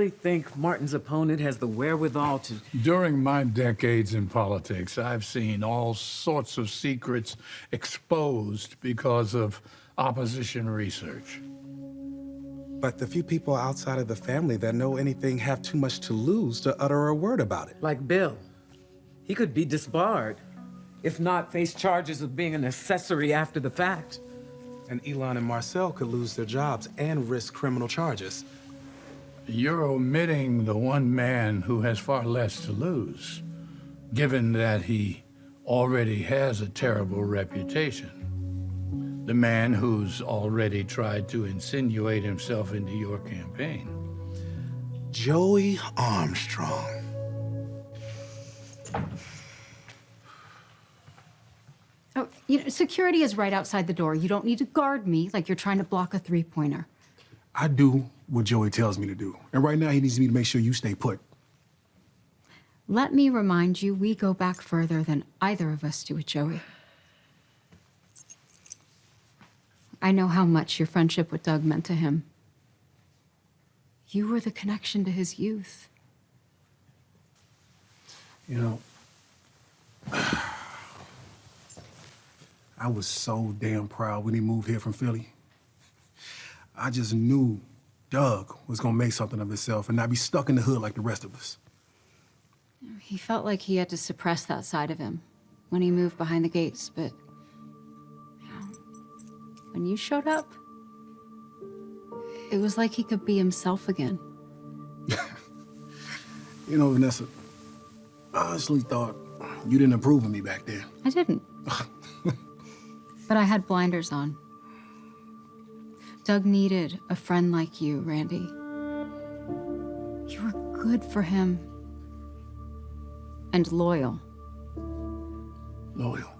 really think Martin's opponent has the wherewithal to... During my decades in politics, I've seen all sorts of secrets exposed because of opposition research. But the few people outside of the family that know anything have too much to lose to utter a word about it. Like Bill. He could be disbarred. If not, face charges of being an accessory after the fact. And Elon and Marcel could lose their jobs and risk criminal charges. You're omitting the one man who has far less to lose, given that he already has a terrible reputation. The man who's already tried to insinuate himself into your campaign. Joey Armstrong. Oh, security is right outside the door. You don't need to guard me like you're trying to block a three-pointer. I do what Joey tells me to do. And right now, he needs me to make sure you stay put. Let me remind you, we go back further than either of us do with Joey. I know how much your friendship with Doug meant to him. You were the connection to his youth. You know, I was so damn proud when he moved here from Philly. I just knew Doug was gonna make something of himself and not be stuck in the hood like the rest of us. He felt like he had to suppress that side of him when he moved behind the gates, but when you showed up, it was like he could be himself again. You know, Vanessa, I honestly thought you didn't approve of me back then. I didn't. But I had blinders on. Doug needed a friend like you, Randy. You were good for him. And loyal. Loyal.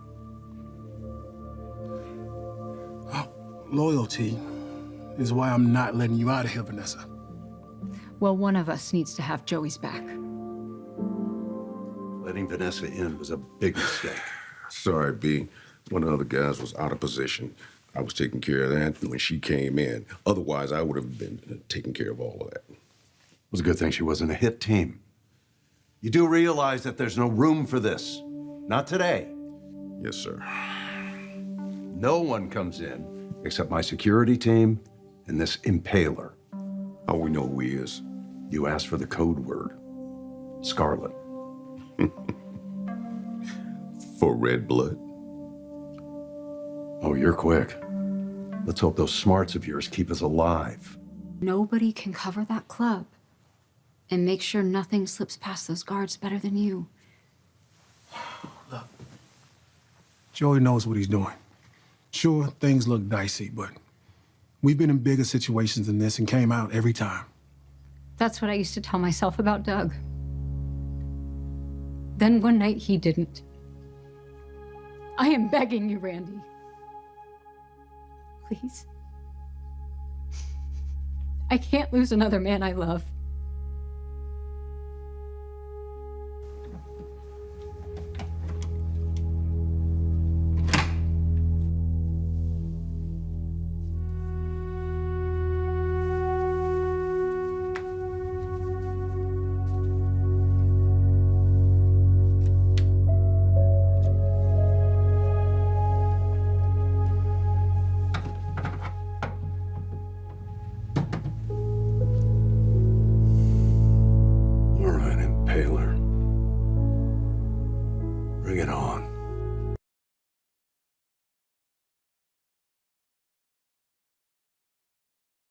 Loyalty is why I'm not letting you out of here, Vanessa. Well, one of us needs to have Joey's back. Letting Vanessa in was a big mistake. Sorry, B. One of the other guys was out of position. I was taking care of that when she came in. Otherwise, I would have been taking care of all of that. It was a good thing she wasn't a hit team. You do realize that there's no room for this. Not today. Yes, sir. No one comes in except my security team and this impaler. How we know who he is? You asked for the code word. Scarlet. For red blood? Oh, you're quick. Let's hope those smarts of yours keep us alive. Nobody can cover that club and make sure nothing slips past those guards better than you. Look, Joey knows what he's doing. Sure, things look dicey, but we've been in bigger situations than this and came out every time. That's what I used to tell myself about Doug. Then one night he didn't. I am begging you, Randy. Please. I can't lose another man I love. All right, impaler. Bring it on.